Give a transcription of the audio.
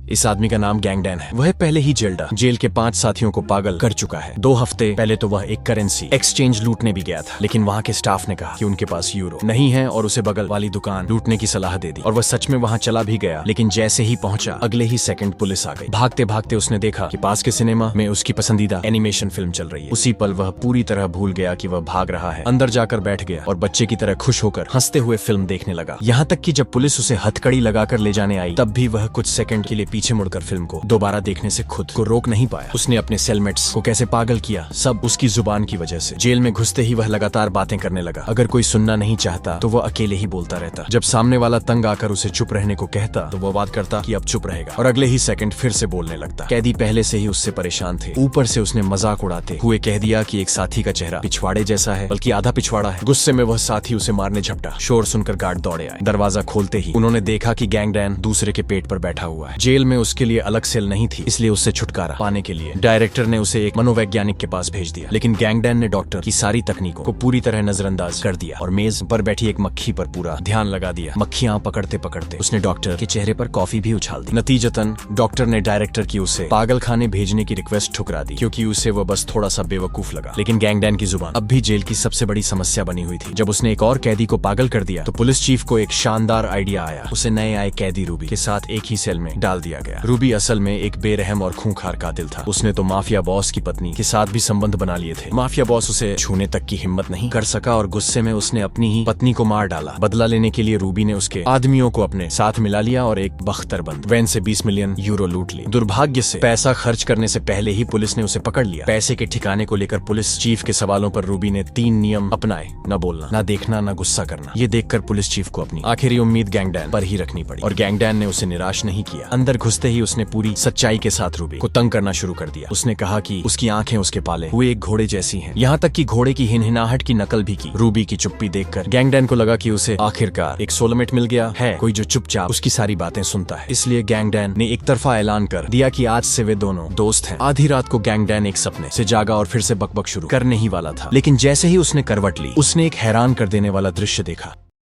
इस आदमी का नाम गैंगडैन है। वह पहले ही जेल के 5 साथियों को पागल कर चुका है। 2 हफ्ते पहले तो वह एक करेंसी एक्सचेंज लूटने भी गया था, लेकिन वहाँ के स्टाफ ने कहा कि उनके पास यूरो नहीं है और उसे बगल वाली दुकान लूटने की सलाह दे दी। और वह सच में वहाँ चला भी गया, लेकिन जैसे ही पहुंचा अगले ही सेकंड पुलिस आ गई। भागते भागते उसने देखा कि पास के सिनेमा में उसकी पसंदीदा एनिमेशन फिल्म चल रही है। उसी पल वह पूरी तरह भूल गया कि वह भाग रहा है। अंदर जाकर बैठ गया और बच्चे की तरह खुश होकर हंसते हुए फिल्म देखने लगा। यहाँ तक कि जब पुलिस उसे हथकड़ी लगाकर ले जाने आई, तब भी वह कुछ सेकंड के लिए पीछे मुड़कर फिल्म को दोबारा देखने से खुद को रोक नहीं पाया। उसने अपने सेलमेट्स को कैसे पागल किया, सब उसकी जुबान की वजह से। जेल में घुसते ही वह लगातार बातें करने लगा। अगर कोई सुनना नहीं चाहता तो वह अकेले ही बोलता रहता। जब सामने वाला तंग आकर उसे चुप रहने को कहता तो वह बात करता कि अब चुप रहेगा, और अगले ही सेकंड फिर से बोलने लगता। कैदी पहले से ही उससे परेशान थे। ऊपर से उसने मजाक उड़ाते हुए कह दिया कि एक साथी का चेहरा पिछवाड़े जैसा है, बल्कि आधा पिछवाड़ा है। गुस्से में वह साथी उसे मारने झपटा। शोर सुनकर गार्ड दौड़े आए। दरवाजा खोलते ही उन्होंने देखा कि गैंगडैन दूसरे के पेट पर बैठा हुआ है। जेल में उसके लिए अलग सेल नहीं थी, इसलिए उससे छुटकारा पाने के लिए डायरेक्टर ने उसे एक मनोवैज्ञानिक के पास भेज दिया। लेकिन गैंगडैन ने डॉक्टर की सारी तकनीकों को पूरी तरह नजरअंदाज कर दिया और मेज पर बैठी एक मक्खी पर पूरा ध्यान लगा दिया। मक्खियां पकड़ते पकड़ते उसने डॉक्टर के चेहरे पर कॉफी भी उछाल दी। नतीजतन डॉक्टर ने डायरेक्टर की उसे पागल खाने भेजने की रिक्वेस्ट ठुकरा दी, क्योंकि उसे वह बस थोड़ा सा बेवकूफ लगा। लेकिन गैंगडैन की जुबान अब भी जेल की सबसे बड़ी समस्या बनी हुई थी। जब उसने एक और कैदी को पागल कर दिया तो पुलिस चीफ को एक शानदार आइडिया आया। उसे नए आए कैदी रूबी के साथ एक ही सेल में डाल दिया गया। रूबी असल में एक बेरहम और खूंखार कातिल था। उसने तो माफिया बॉस की पत्नी के साथ भी संबंध बना लिए थे। माफिया बॉस उसे छूने तक की हिम्मत नहीं कर सका और गुस्से में उसने अपनी ही पत्नी को मार डाला। बदला लेने के लिए रूबी ने उसके आदमियों को अपने साथ मिला लिया और एक बख्तरबंद वैन से 20 मिलियन यूरो लूट ली। दुर्भाग्य से पैसा खर्च करने से पहले ही पुलिस ने उसे पकड़ लिया। पैसे के ठिकाने को लेकर पुलिस चीफ के सवालों पर रूबी ने 3 नियम अपनाए: न बोलना, न देखना, न गुस्सा करना। ये देखकर पुलिस चीफ को अपनी आखिरी उम्मीद गैंगडैन पर ही रखनी पड़ी, और गैंगडैन ने उसे निराश नहीं किया। अंदर घुसते ही उसने पूरी सच्चाई के साथ रूबी को तंग करना शुरू कर दिया। उसने कहा कि उसकी आंखें उसके पाले हुए एक घोड़े जैसी हैं, यहाँ तक कि घोड़े की हिनहिनाहट की नकल भी की। रूबी की चुप्पी देखकर गैंगडैन को लगा कि उसे आखिरकार एक सोलमेट मिल गया है, कोई जो चुपचाप उसकी सारी बातें सुनता है। इसलिए गैंगडैन ने एक तरफा ऐलान कर दिया कि आज से वे दोनों दोस्त हैं। आधी रात को गैंगडैन एक सपने से जागा और फिर से बकबक शुरू करने ही वाला था, लेकिन जैसे ही उसने करवट ली, उसने एक हैरान कर देने वाला दृश्य देखा।